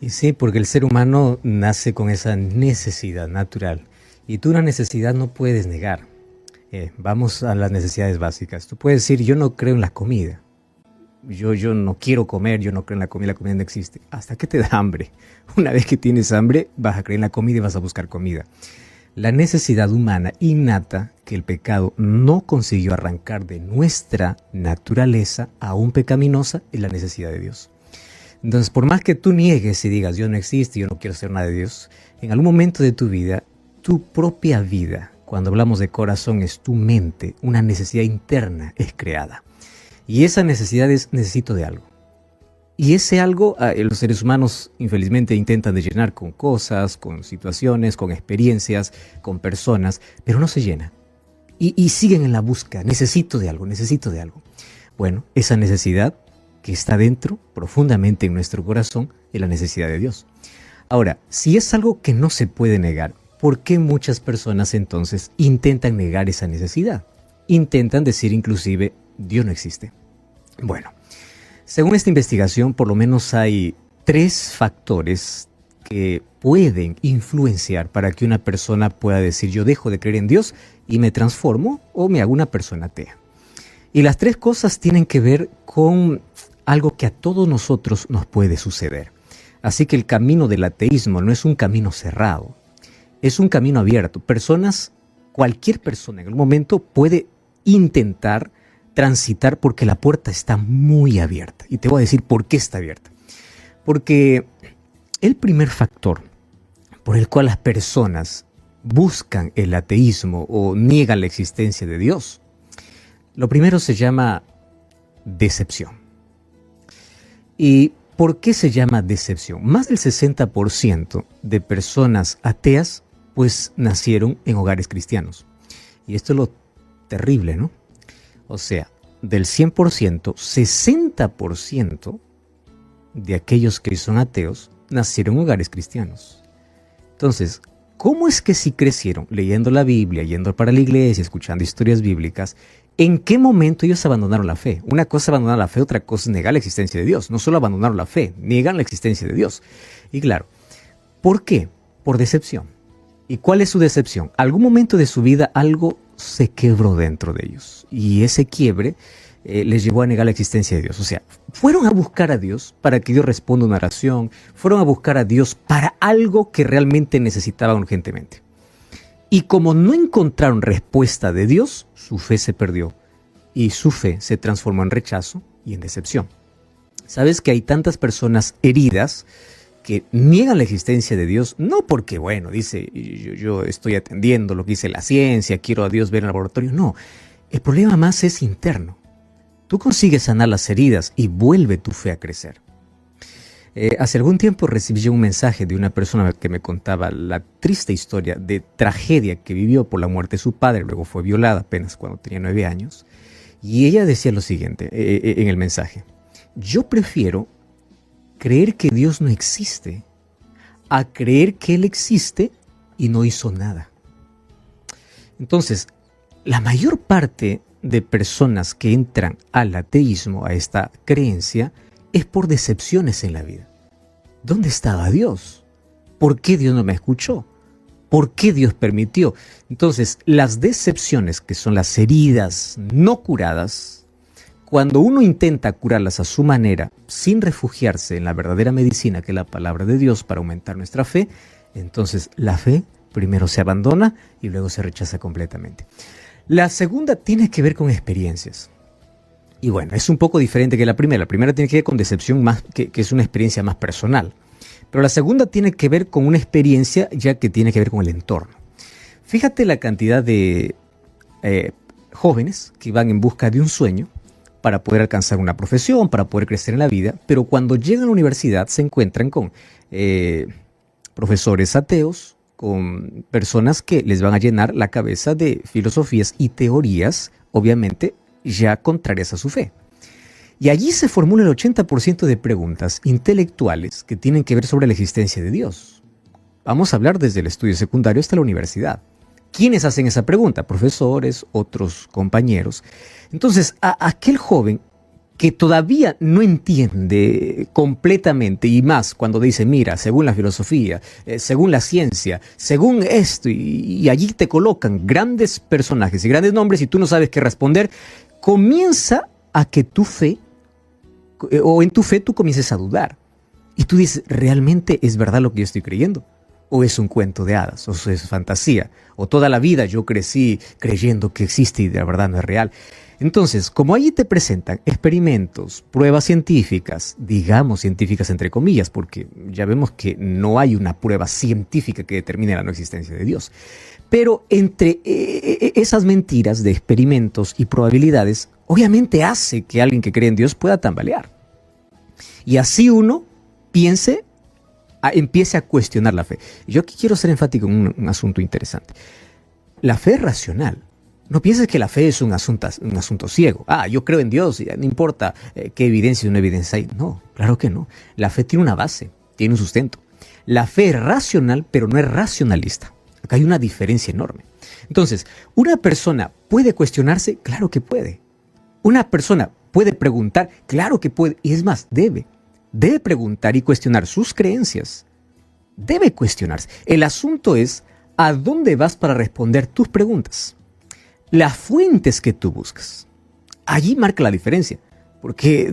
Y sí, porque el ser humano nace con esa necesidad natural y tú una necesidad no puedes negar. Vamos a las necesidades básicas. Tú puedes decir, yo no creo en la comida. Yo no quiero comer, yo no creo en la comida no existe. Hasta que te da hambre. Una vez que tienes hambre, vas a creer en la comida y vas a buscar comida. La necesidad humana innata que el pecado no consiguió arrancar de nuestra naturaleza aún pecaminosa es la necesidad de Dios. Entonces, por más que tú niegues y digas, Dios no existe, yo no quiero ser nada de Dios, en algún momento de tu vida, tu propia vida, cuando hablamos de corazón, es tu mente, una necesidad interna es creada. Y esa necesidad es, necesito de algo. Y ese algo, los seres humanos infelizmente intentan de llenar con cosas, con situaciones, con experiencias, con personas, pero no se llena. Y siguen en la búsqueda, necesito de algo, necesito de algo. Bueno, esa necesidad que está dentro, profundamente en nuestro corazón, es la necesidad de Dios. Ahora, si es algo que no se puede negar, ¿por qué muchas personas entonces intentan negar esa necesidad? Intentan decir inclusive, Dios no existe. Bueno, según esta investigación, por lo menos hay 3 factores que pueden influenciar para que una persona pueda decir, yo dejo de creer en Dios y me transformo o me hago una persona atea. Y las 3 cosas tienen que ver con algo que a todos nosotros nos puede suceder. Así que el camino del ateísmo no es un camino cerrado, es un camino abierto. Cualquier persona en algún momento puede intentar transitar porque la puerta está muy abierta. Y te voy a decir por qué está abierta. Porque el primer factor por el cual las personas buscan el ateísmo o niegan la existencia de Dios, lo primero se llama decepción. ¿Y por qué se llama decepción? Más del 60% de personas ateas pues nacieron en hogares cristianos. Y esto es lo terrible, ¿no? O sea, del 100%, 60% de aquellos que son ateos nacieron en hogares cristianos. Entonces, ¿cómo es que si crecieron leyendo la Biblia, yendo para la iglesia, escuchando historias bíblicas, en qué momento ellos abandonaron la fe? Una cosa es abandonar la fe, otra cosa es negar la existencia de Dios. No solo abandonaron la fe, niegan la existencia de Dios. Y claro, ¿por qué? Por decepción. ¿Y cuál es su decepción? Algún momento de su vida algo se quebró dentro de ellos y ese quiebre les llevó a negar la existencia de Dios. O sea, fueron a buscar a Dios para que Dios responda una oración, fueron a buscar a Dios para algo que realmente necesitaban urgentemente. Y como no encontraron respuesta de Dios, su fe se perdió y su fe se transformó en rechazo y en decepción. ¿Sabes que hay tantas personas heridas que niegan la existencia de Dios? No porque, bueno, dice, yo estoy atendiendo lo que dice la ciencia, quiero a Dios ver en el laboratorio. No, el problema más es interno. Tú consigues sanar las heridas y vuelve tu fe a crecer. Hace algún tiempo recibí un mensaje de una persona que me contaba la triste historia de tragedia que vivió por la muerte de su padre, luego fue violada apenas cuando tenía 9 años. Y ella decía lo siguiente en el mensaje: yo prefiero creer que Dios no existe a creer que Él existe y no hizo nada. Entonces, la mayor parte de personas que entran al ateísmo, a esta creencia, es por decepciones en la vida. ¿Dónde estaba Dios? ¿Por qué Dios no me escuchó? ¿Por qué Dios permitió? Entonces, las decepciones, que son las heridas no curadas, cuando uno intenta curarlas a su manera, sin refugiarse en la verdadera medicina, que es la palabra de Dios, para aumentar nuestra fe, entonces la fe primero se abandona y luego se rechaza completamente. La segunda tiene que ver con experiencias. Y bueno, es un poco diferente que la primera. La primera tiene que ver con decepción, más que es una experiencia más personal. Pero la segunda tiene que ver con una experiencia ya que tiene que ver con el entorno. Fíjate la cantidad de jóvenes que van en busca de un sueño para poder alcanzar una profesión, para poder crecer en la vida, pero cuando llegan a la universidad se encuentran con profesores ateos, con personas que les van a llenar la cabeza de filosofías y teorías, obviamente, ya contrarias a su fe. Y allí se formula el 80% de preguntas intelectuales que tienen que ver sobre la existencia de Dios. Vamos a hablar desde el estudio secundario hasta la universidad. ¿Quiénes hacen esa pregunta? Profesores, otros compañeros. Entonces, a aquel joven que todavía no entiende completamente, y más cuando dice, mira, según la filosofía, según la ciencia, según esto, y allí te colocan grandes personajes y grandes nombres y tú no sabes qué responder, comienza a que tu fe, o en tu fe tú comiences a dudar. Y tú dices, ¿realmente es verdad lo que yo estoy creyendo? ¿O es un cuento de hadas? ¿O es fantasía? ¿O toda la vida yo crecí creyendo que existe y de verdad no es real? Entonces, como allí te presentan experimentos, pruebas científicas, digamos científicas entre comillas, porque ya vemos que no hay una prueba científica que determine la no existencia de Dios. Pero entre esas mentiras de experimentos y probabilidades, obviamente hace que alguien que cree en Dios pueda tambalear. Y así uno empiece a cuestionar la fe. Yo aquí quiero ser enfático en un asunto interesante. La fe es racional. No pienses que la fe es un asunto ciego. Yo creo en Dios, no importa qué evidencia o no evidencia hay. No, claro que no. La fe tiene una base, tiene un sustento. La fe es racional, pero no es racionalista. Acá hay una diferencia enorme. Entonces, ¿una persona puede cuestionarse? Claro que puede. ¿Una persona puede preguntar? Claro que puede. Y es más, debe preguntar y cuestionar sus creencias. Debe cuestionarse. El asunto es ¿a dónde vas para responder tus preguntas? Las fuentes que tú buscas. Allí marca la diferencia. Porque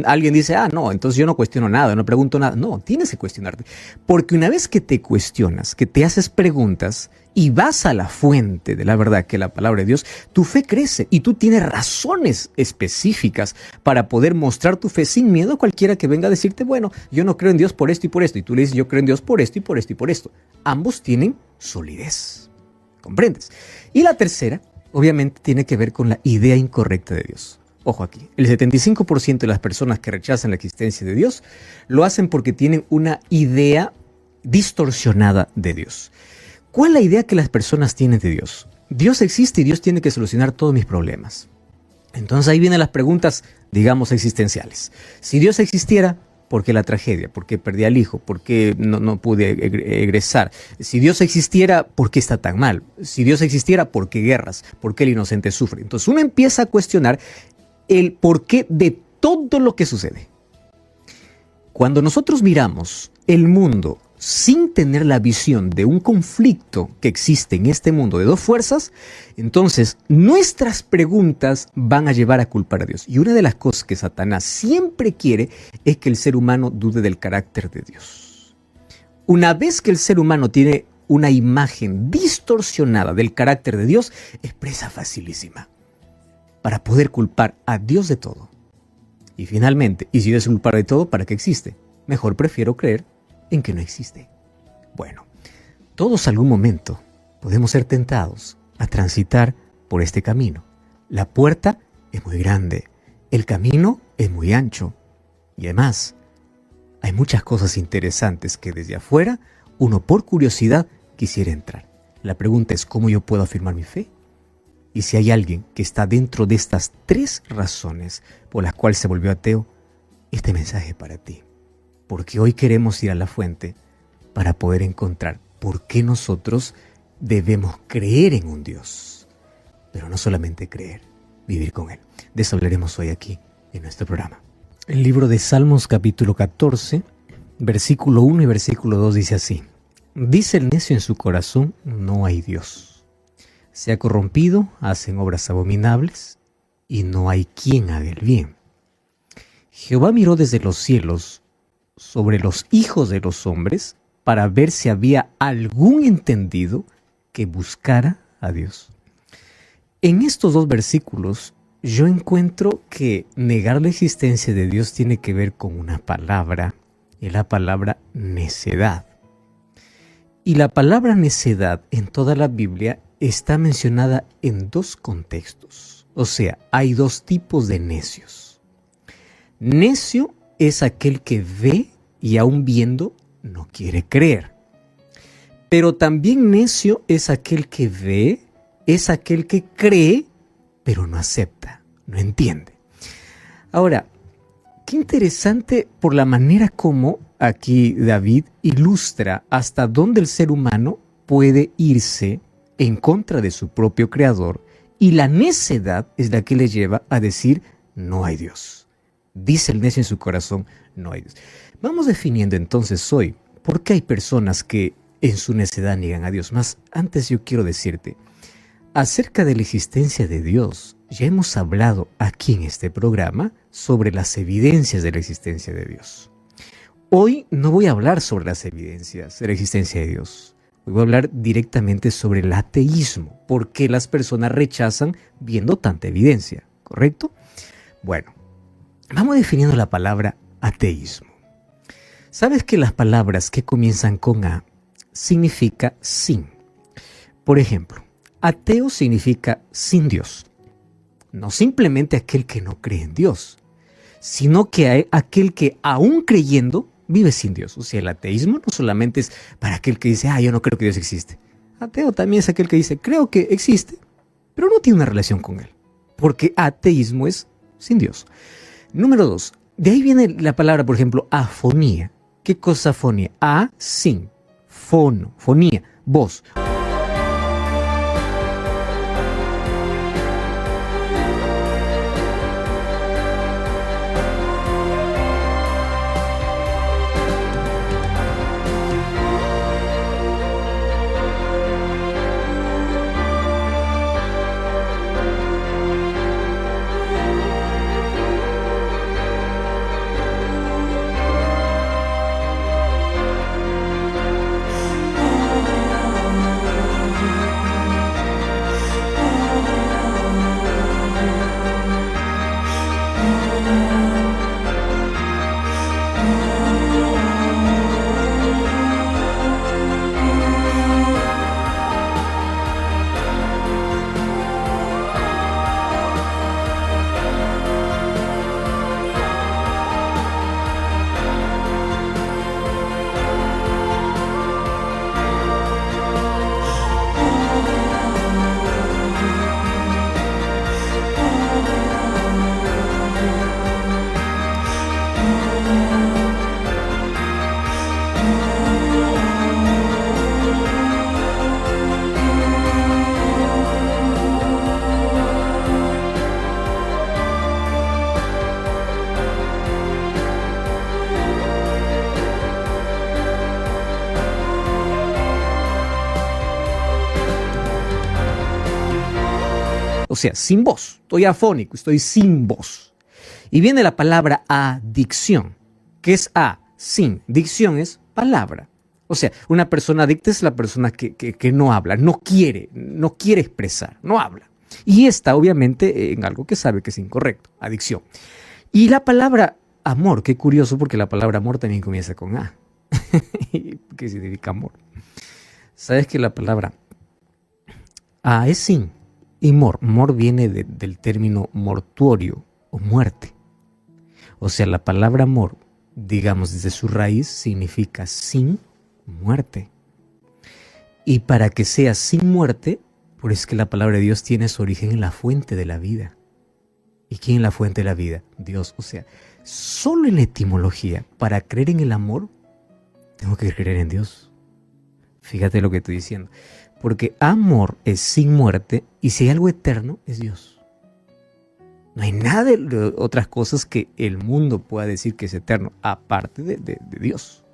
alguien dice, no, entonces yo no cuestiono nada, no pregunto nada. No, tienes que cuestionarte. Porque una vez que te cuestionas, que te haces preguntas y vas a la fuente de la verdad, que es la palabra de Dios, tu fe crece y tú tienes razones específicas para poder mostrar tu fe sin miedo a cualquiera que venga a decirte, bueno, yo no creo en Dios por esto y por esto. Y tú le dices, yo creo en Dios por esto y por esto y por esto. Ambos tienen solidez. ¿Comprendes? Y la tercera, obviamente, tiene que ver con la idea incorrecta de Dios. Ojo aquí, el 75% de las personas que rechazan la existencia de Dios lo hacen porque tienen una idea distorsionada de Dios. ¿Cuál es la idea que las personas tienen de Dios? Dios existe y Dios tiene que solucionar todos mis problemas. Entonces ahí vienen las preguntas, digamos, existenciales. Si Dios existiera, ¿por qué la tragedia? ¿Por qué perdí al hijo? ¿Por qué no pude egresar? Si Dios existiera, ¿por qué está tan mal? Si Dios existiera, ¿por qué guerras? ¿Por qué el inocente sufre? Entonces uno empieza a cuestionar el porqué de todo lo que sucede. Cuando nosotros miramos el mundo sin tener la visión de un conflicto que existe en este mundo de dos fuerzas, entonces nuestras preguntas van a llevar a culpar a Dios. Y una de las cosas que Satanás siempre quiere es que el ser humano dude del carácter de Dios. Una vez que el ser humano tiene una imagen distorsionada del carácter de Dios, es presa facilísima para poder culpar a Dios de todo. Y finalmente, ¿y si Dios es culpable de todo, para qué existe? Mejor prefiero creer en que no existe. Bueno, todos algún momento podemos ser tentados a transitar por este camino. La puerta es muy grande, el camino es muy ancho y además hay muchas cosas interesantes que desde afuera uno por curiosidad quisiera entrar. La pregunta es ¿cómo yo puedo afirmar mi fe? Y si hay alguien que está dentro de estas 3 razones por las cuales se volvió ateo, este mensaje es para ti. Porque hoy queremos ir a la fuente para poder encontrar por qué nosotros debemos creer en un Dios. Pero no solamente creer, vivir con Él. De eso hablaremos hoy aquí en nuestro programa. El libro de Salmos capítulo 14, versículo 1 y versículo 2 dice así. Dice el necio en su corazón, no hay Dios. Se ha corrompido, hacen obras abominables, y no hay quien haga el bien. Jehová miró desde los cielos sobre los hijos de los hombres para ver si había algún entendido que buscara a Dios. En estos 2 versículos yo encuentro que negar la existencia de Dios tiene que ver con una palabra, y la palabra necedad. Y la palabra necedad en toda la Biblia está mencionada en 2 contextos. O sea, hay 2 tipos de necios. Necio es aquel que ve y aún viendo no quiere creer. Pero también necio es aquel que ve, es aquel que cree, pero no acepta, no entiende. Ahora, qué interesante por la manera como aquí David ilustra hasta dónde el ser humano puede irse en contra de su propio creador, y la necedad es la que le lleva a decir no hay Dios. Dice el necio en su corazón, no hay Dios. Vamos definiendo entonces hoy por qué hay personas que en su necedad niegan a Dios. Más antes yo quiero decirte, acerca de la existencia de Dios, ya hemos hablado aquí en este programa sobre las evidencias de la existencia de Dios. Hoy no voy a hablar sobre las evidencias de la existencia de Dios. Hoy voy a hablar directamente sobre el ateísmo. ¿Por qué las personas rechazan viendo tanta evidencia? ¿Correcto? Bueno, vamos definiendo la palabra ateísmo. ¿Sabes que las palabras que comienzan con A significa sin? Por ejemplo, ateo significa sin Dios. No simplemente aquel que no cree en Dios, sino que hay aquel que aún creyendo vive sin Dios. O sea, el ateísmo no solamente es para aquel que dice, yo no creo que Dios existe. Ateo también es aquel que dice, creo que existe, pero no tiene una relación con él. Porque ateísmo es sin Dios. Número 2. De ahí viene la palabra, por ejemplo, afonía. ¿Qué cosa afonía? A, sin. Fono, fonía, voz. O sea, sin voz. Estoy afónico, estoy sin voz. Y viene la palabra adicción, que es sin. Dicción es palabra. O sea, una persona adicta es la persona que no habla, no quiere expresar, no habla. Y está obviamente en algo que sabe que es incorrecto, adicción. Y la palabra amor, qué curioso porque la palabra amor también comienza con A. ¿Qué significa amor? ¿Sabes que la palabra A es sin? Y mor viene del término mortuorio o muerte. O sea, la palabra amor, digamos desde su raíz, significa sin muerte. Y para que sea sin muerte, por eso es que la palabra de Dios tiene su origen en la fuente de la vida. ¿Y quién es la fuente de la vida? Dios. O sea, solo en la etimología, para creer en el amor, tengo que creer en Dios. Fíjate lo que estoy diciendo. Porque amor es sin muerte y si hay algo eterno es Dios. No hay nada de otras cosas que el mundo pueda decir que es eterno, aparte de Dios.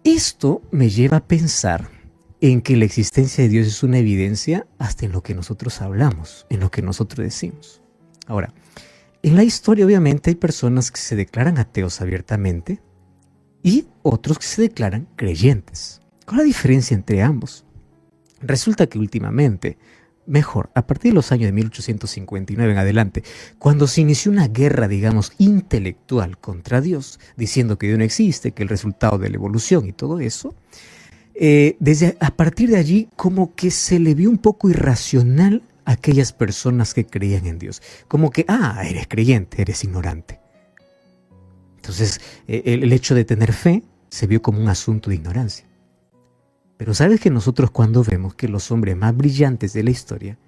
Esto me lleva a pensar en que la existencia de Dios es una evidencia hasta en lo que nosotros hablamos, en lo que nosotros decimos. Ahora, en la historia obviamente hay personas que se declaran ateos abiertamente y otros que se declaran creyentes. ¿Cuál es la diferencia entre ambos? Resulta que últimamente, a partir de los años de 1859 en adelante, cuando se inició una guerra, digamos, intelectual contra Dios, diciendo que Dios no existe, que el resultado de la evolución y todo eso, a partir de allí como que se le vio un poco irracional a aquellas personas que creían en Dios. Como que, eres creyente, eres ignorante. Entonces, el hecho de tener fe se vio como un asunto de ignorancia. Pero sabes que nosotros cuando vemos que los hombres más brillantes de la historia,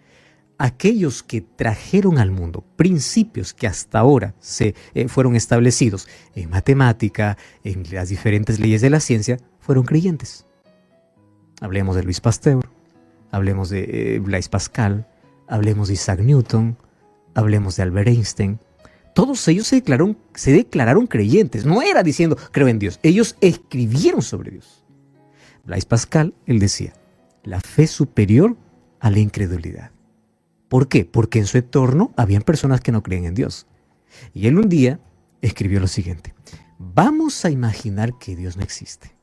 aquellos que trajeron al mundo principios que hasta ahora fueron establecidos en matemática, en las diferentes leyes de la ciencia, fueron creyentes. Hablemos de Luis Pasteur, hablemos de Blaise Pascal, hablemos de Isaac Newton, hablemos de Albert Einstein. Todos ellos se declararon creyentes. No era diciendo, creo en Dios. Ellos escribieron sobre Dios. Blaise Pascal, él decía, la fe superior a la incredulidad. ¿Por qué? Porque en su entorno habían personas que no creen en Dios. Y él un día escribió lo siguiente: vamos a imaginar que Dios no existe.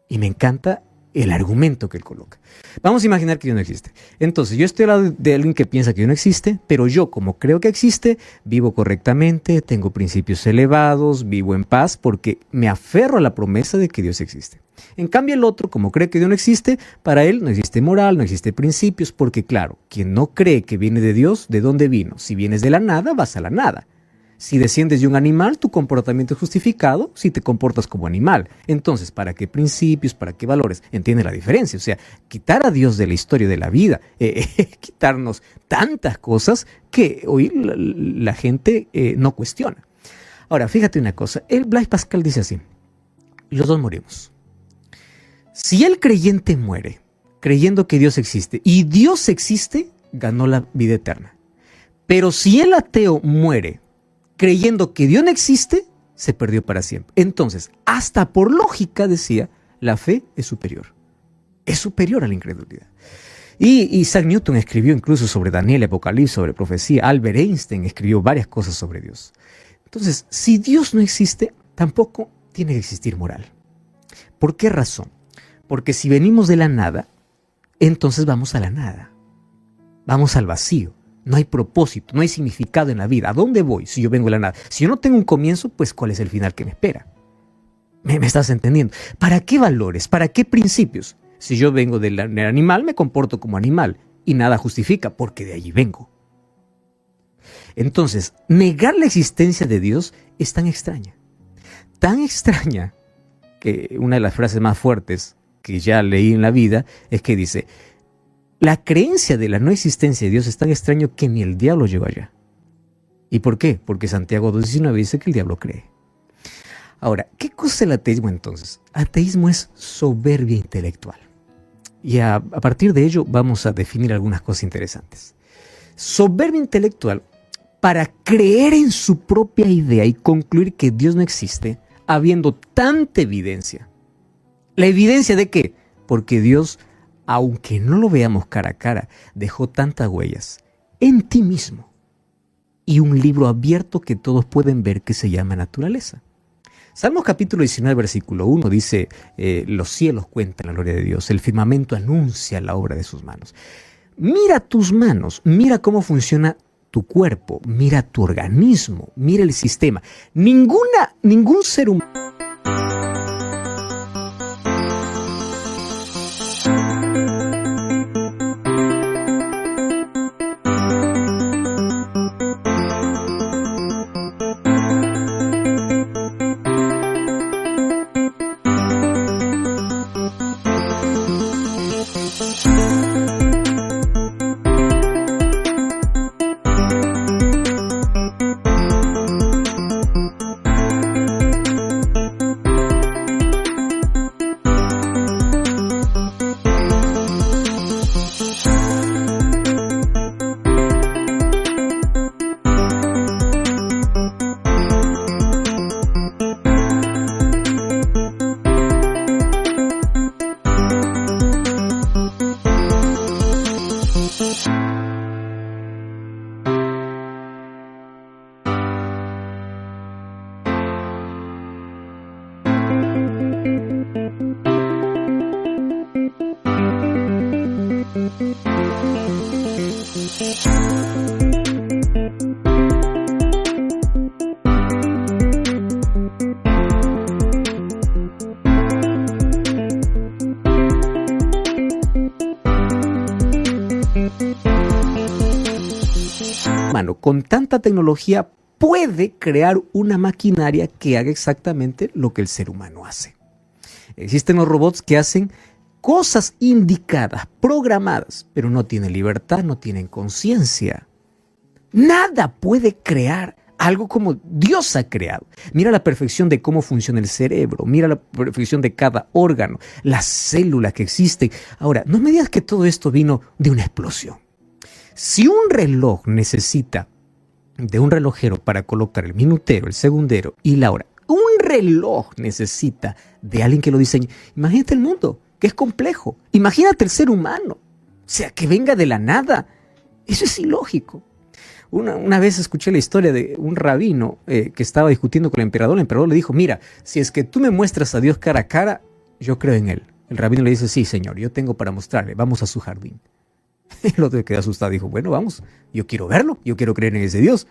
Y me encanta el argumento que él coloca. Vamos a imaginar que Dios no existe. Entonces, yo estoy al lado de alguien que piensa que Dios no existe, pero yo, como creo que existe, vivo correctamente, tengo principios elevados, vivo en paz, porque me aferro a la promesa de que Dios existe. En cambio, el otro, como cree que Dios no existe, para él no existe moral, no existe principios, porque claro, quien no cree que viene de Dios, ¿de dónde vino? Si vienes de la nada, vas a la nada. Si desciendes de un animal, tu comportamiento es justificado si te comportas como animal. Entonces, ¿para qué principios, para qué valores? Entiende la diferencia. O sea, quitar a Dios de la historia de la vida, quitarnos tantas cosas que hoy la gente no cuestiona. Ahora, fíjate una cosa. Blaise Pascal dice así: los dos morimos. Si el creyente muere creyendo que Dios existe y Dios existe, ganó la vida eterna. Pero si el ateo muere creyendo que Dios no existe, se perdió para siempre. Entonces, hasta por lógica, decía, la fe es superior. Es superior a la incredulidad. Y Isaac Newton escribió incluso sobre Daniel, Apocalipsis, sobre profecía. Albert Einstein escribió varias cosas sobre Dios. Entonces, si Dios no existe, tampoco tiene que existir moral. ¿Por qué razón? Porque si venimos de la nada, entonces vamos a la nada. Vamos al vacío. No hay propósito, no hay significado en la vida. ¿A dónde voy si yo vengo de la nada? Si yo no tengo un comienzo, pues ¿cuál es el final que me espera? ¿Me estás entendiendo? ¿Para qué valores? ¿Para qué principios? Si yo vengo del animal, me comporto como animal y nada justifica porque de allí vengo. Entonces, negar la existencia de Dios es tan extraña que una de las frases más fuertes que ya leí en la vida es que dice: la creencia de la no existencia de Dios es tan extraño que ni el diablo llegó allá. ¿Y por qué? Porque Santiago 2:19 dice que el diablo cree. Ahora, ¿qué cosa es el ateísmo entonces? Ateísmo es soberbia intelectual. Y a partir de ello vamos a definir algunas cosas interesantes. Soberbia intelectual, para creer en su propia idea y concluir que Dios no existe, habiendo tanta evidencia. ¿La evidencia de qué? Porque Dios, aunque no lo veamos cara a cara, dejó tantas huellas en ti mismo y un libro abierto que todos pueden ver que se llama naturaleza. Salmos capítulo 19, versículo 1 dice: los cielos cuentan la gloria de Dios, el firmamento anuncia la obra de sus manos. Mira tus manos, mira cómo funciona tu cuerpo, mira tu organismo, mira el sistema. Ningún ser humano. Con tanta tecnología puede crear una maquinaria que haga exactamente lo que el ser humano hace. Existen los robots que hacen cosas indicadas, programadas, pero no tienen libertad, no tienen conciencia. Nada puede crear algo como Dios ha creado. Mira la perfección de cómo funciona el cerebro, mira la perfección de cada órgano, las células que existen. Ahora, no me digas que todo esto vino de una explosión. Si un reloj necesita de un relojero para colocar el minutero, el segundero y la hora. Un reloj necesita de alguien que lo diseñe. Imagínate el mundo, que es complejo. Imagínate el ser humano, o sea, que venga de la nada. Eso es ilógico. Una vez escuché la historia de un rabino que estaba discutiendo con el emperador. El emperador le dijo, mira, si es que tú me muestras a Dios cara a cara, yo creo en él. El rabino le dice, sí, señor, yo tengo para mostrarle, vamos a su jardín. El otro quedó asustado, dijo, bueno, vamos, yo quiero verlo, yo quiero creer en ese Dios.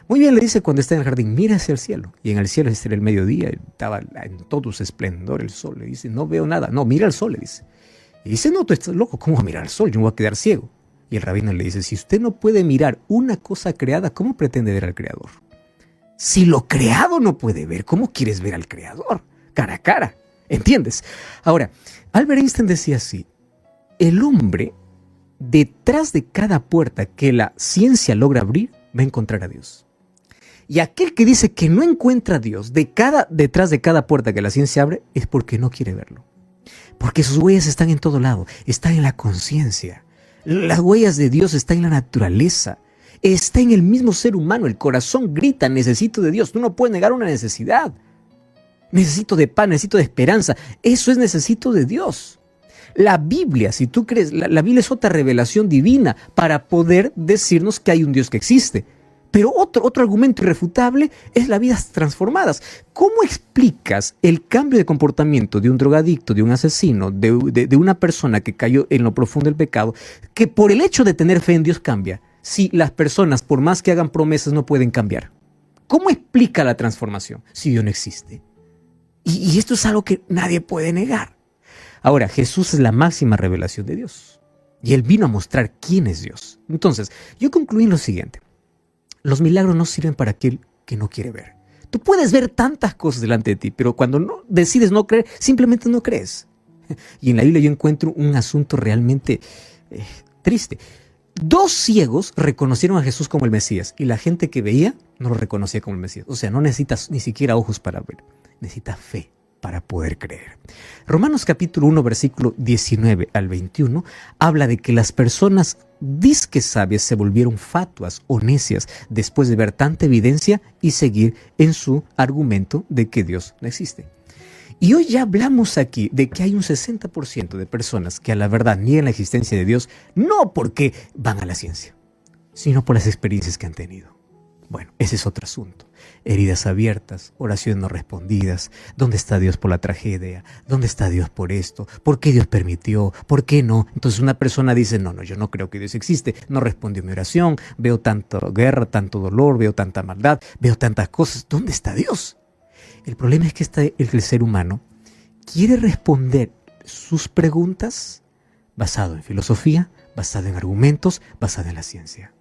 Muy bien, le dice cuando está en el jardín, mira hacia el cielo. Y en el cielo era el mediodía, estaba en todo su esplendor el sol. Le dice, no veo nada. No, mira el sol, le dice. Y dice, no, tú estás loco, ¿cómo va a mirar el sol? Yo me voy a quedar ciego. Y el rabino le dice, si usted no puede mirar una cosa creada, ¿cómo pretende ver al creador? Si lo creado no puede ver, ¿cómo quieres ver al creador? Cara a cara, ¿entiendes? Ahora, Albert Einstein decía así, el hombre, detrás de cada puerta que la ciencia logra abrir, va a encontrar a Dios. Y aquel que dice que no encuentra a Dios detrás de cada puerta que la ciencia abre, es porque no quiere verlo. Porque sus huellas están en todo lado, están en la conciencia. Las huellas de Dios están en la naturaleza, está en el mismo ser humano. El corazón grita, necesito de Dios. Tú no puedes negar una necesidad. Necesito de paz, necesito de esperanza. Eso es necesito de Dios. La Biblia, si tú crees, la Biblia es otra revelación divina para poder decirnos que hay un Dios que existe. Pero otro argumento irrefutable es las vidas transformadas. ¿Cómo explicas el cambio de comportamiento de un drogadicto, de un asesino, de una persona que cayó en lo profundo del pecado, que por el hecho de tener fe en Dios cambia, si las personas, por más que hagan promesas, no pueden cambiar? ¿Cómo explica la transformación si Dios no existe? Y esto es algo que nadie puede negar. Ahora, Jesús es la máxima revelación de Dios. Y Él vino a mostrar quién es Dios. Entonces, yo concluí en lo siguiente. Los milagros no sirven para aquel que no quiere ver. Tú puedes ver tantas cosas delante de ti, pero cuando decides no creer, simplemente no crees. Y en la Biblia yo encuentro un asunto realmente triste. 2 ciegos reconocieron a Jesús como el Mesías y la gente que veía no lo reconocía como el Mesías. O sea, no necesitas ni siquiera ojos para ver, necesitas fe para poder creer. Romanos capítulo 1, versículo 19 al 21, habla de que las personas disque sabias se volvieron fatuas o necias después de ver tanta evidencia y seguir en su argumento de que Dios no existe. Y hoy ya hablamos aquí de que hay un 60% de personas que a la verdad niegan la existencia de Dios, no porque van a la ciencia, sino por las experiencias que han tenido. Bueno, ese es otro asunto. Heridas abiertas, oraciones no respondidas. ¿Dónde está Dios por la tragedia? ¿Dónde está Dios por esto? ¿Por qué Dios permitió? ¿Por qué no? Entonces una persona dice, no, yo no creo que Dios existe. No respondió mi oración. Veo tanta guerra, tanto dolor, veo tanta maldad, veo tantas cosas. ¿Dónde está Dios? El problema es que el ser humano quiere responder sus preguntas basado en filosofía, basado en argumentos, basado en la ciencia.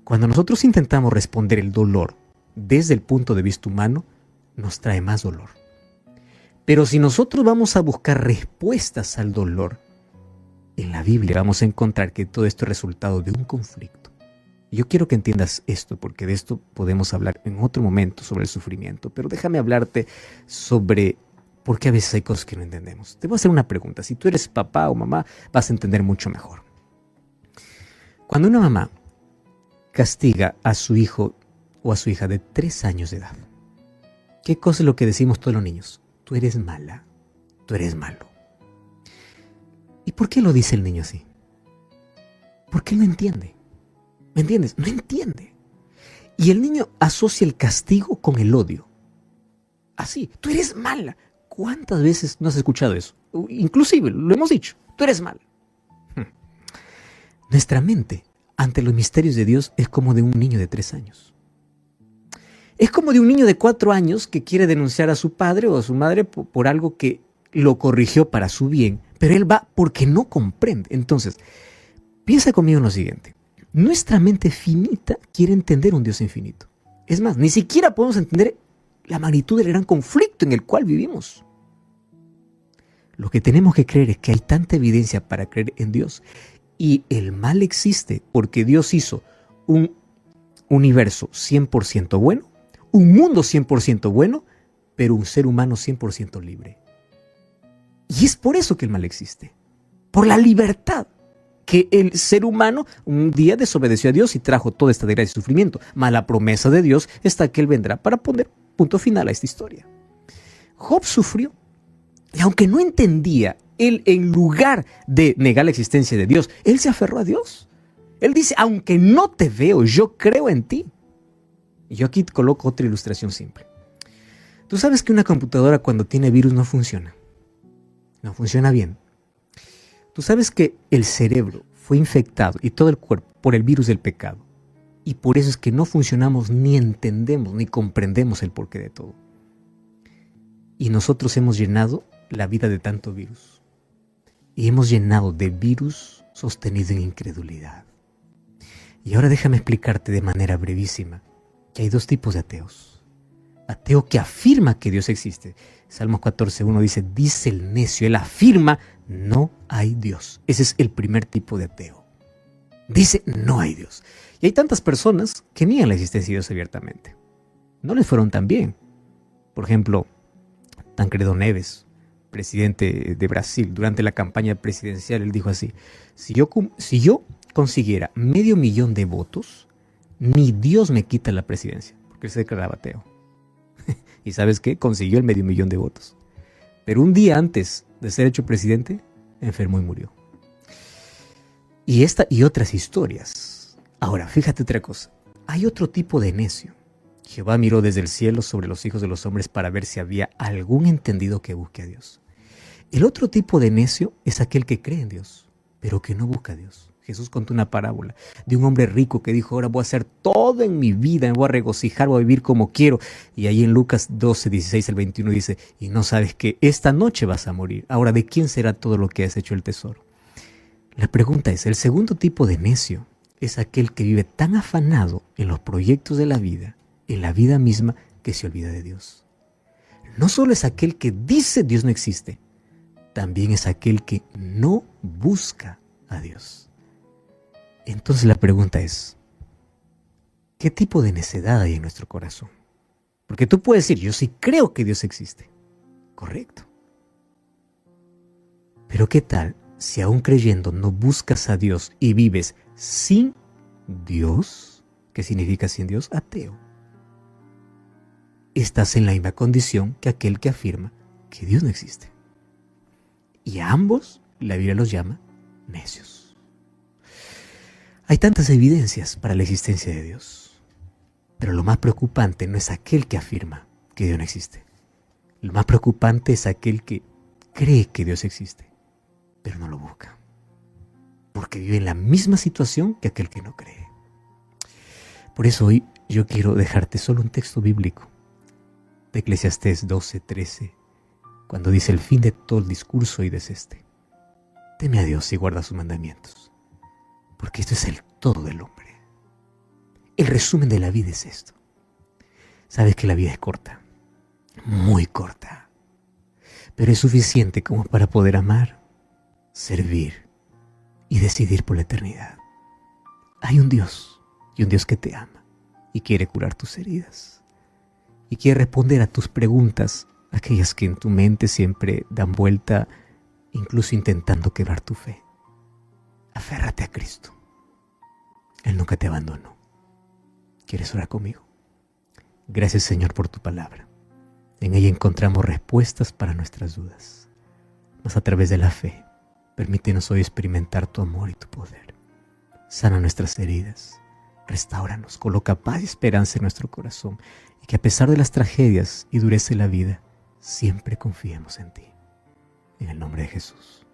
Cuando nosotros intentamos responder el dolor desde el punto de vista humano, nos trae más dolor. Pero si nosotros vamos a buscar respuestas al dolor, en la Biblia vamos a encontrar que todo esto es resultado de un conflicto. Y yo quiero que entiendas esto, porque de esto podemos hablar en otro momento sobre el sufrimiento, pero déjame hablarte sobre por qué a veces hay cosas que no entendemos. Te voy a hacer una pregunta. Si tú eres papá o mamá, vas a entender mucho mejor. Cuando una mamá castiga a su hijo o a su hija de 3 años de edad, ¿qué cosa es lo que decimos todos los niños? Tú eres mala, tú eres malo. ¿Y por qué lo dice el niño así? Porque él no entiende. ¿Me entiendes? No entiende. Y el niño asocia el castigo con el odio. Así, tú eres mala. ¿Cuántas veces no has escuchado eso? Inclusive, lo hemos dicho, tú eres mala. Nuestra mente ante los misterios de Dios es como de un niño de 3 años. Es como de un niño de 4 años que quiere denunciar a su padre o a su madre por algo que lo corrigió para su bien, pero él va porque no comprende. Entonces, piensa conmigo en lo siguiente. Nuestra mente finita quiere entender un Dios infinito. Es más, ni siquiera podemos entender la magnitud del gran conflicto en el cual vivimos. Lo que tenemos que creer es que hay tanta evidencia para creer en Dios. Y el mal existe porque Dios hizo un universo 100% bueno, un mundo 100% bueno, pero un ser humano 100% libre. Y es por eso que el mal existe. Por la libertad que el ser humano un día desobedeció a Dios y trajo toda esta desgracia y sufrimiento. Mas la promesa de Dios está que Él vendrá para poner punto final a esta historia. Job sufrió, y aunque no entendía, él en lugar de negar la existencia de Dios, él se aferró a Dios. Él dice, aunque no te veo, yo creo en ti. Y yo aquí coloco otra ilustración simple. Tú sabes que una computadora cuando tiene virus no funciona. No funciona bien. Tú sabes que el cerebro fue infectado y todo el cuerpo por el virus del pecado. Y por eso es que no funcionamos, ni entendemos, ni comprendemos el porqué de todo. Y nosotros hemos llenado la vida de tanto virus. Y hemos llenado de virus sostenido en incredulidad. Y ahora déjame explicarte de manera brevísima que hay dos tipos de ateos. Ateo que afirma que Dios existe. Salmos 14:1 dice el necio, él afirma, no hay Dios. Ese es el primer tipo de ateo. Dice, no hay Dios. Y hay tantas personas que niegan la existencia de Dios abiertamente. No les fueron tan bien. Por ejemplo, Tancredo Neves, presidente de Brasil, durante la campaña presidencial, él dijo así, si yo consiguiera 500,000 de votos, ni Dios me quita la presidencia, porque él se declaraba ateo. ¿Y sabes qué? Consiguió el 500,000 de votos. Pero un día antes de ser hecho presidente, enfermó y murió. Y esta y otras historias. Ahora, fíjate otra cosa. Hay otro tipo de necio. Jehová miró desde el cielo sobre los hijos de los hombres para ver si había algún entendido que busque a Dios. El otro tipo de necio es aquel que cree en Dios, pero que no busca a Dios. Jesús contó una parábola de un hombre rico que dijo, ahora voy a hacer todo en mi vida, me voy a regocijar, voy a vivir como quiero. Y ahí en Lucas 12:16-21 dice, y no sabes que esta noche vas a morir. Ahora, ¿de quién será todo lo que has hecho el tesoro? La pregunta es, el segundo tipo de necio es aquel que vive tan afanado en los proyectos de la vida, en la vida misma, que se olvida de Dios. No solo es aquel que dice Dios no existe, también es aquel que no busca a Dios. Entonces la pregunta es, ¿qué tipo de necedad hay en nuestro corazón? Porque tú puedes decir, yo sí creo que Dios existe. Correcto. Pero ¿qué tal si aún creyendo no buscas a Dios y vives sin Dios? ¿Qué significa sin Dios? Ateo. Estás en la misma condición que aquel que afirma que Dios no existe. Y a ambos la Biblia los llama necios. Hay tantas evidencias para la existencia de Dios, pero lo más preocupante no es aquel que afirma que Dios no existe. Lo más preocupante es aquel que cree que Dios existe, pero no lo busca, porque vive en la misma situación que aquel que no cree. Por eso hoy yo quiero dejarte solo un texto bíblico de Eclesiastés 12:13, cuando dice el fin de todo el discurso y es este: teme a Dios y guarda sus mandamientos. Porque esto es el todo del hombre. El resumen de la vida es esto. Sabes que la vida es corta, muy corta, pero es suficiente como para poder amar, servir y decidir por la eternidad. Hay un Dios, y un Dios que te ama y quiere curar tus heridas y quiere responder a tus preguntas, aquellas que en tu mente siempre dan vuelta, incluso intentando quebrar tu fe. Aférrate a Cristo. Él nunca te abandonó. ¿Quieres orar conmigo? Gracias, Señor, por tu palabra. En ella encontramos respuestas para nuestras dudas. Mas a través de la fe, permítenos hoy experimentar tu amor y tu poder. Sana nuestras heridas. Restáuranos. Coloca paz y esperanza en nuestro corazón. Y que a pesar de las tragedias y dureza de la vida, siempre confiemos en ti. En el nombre de Jesús.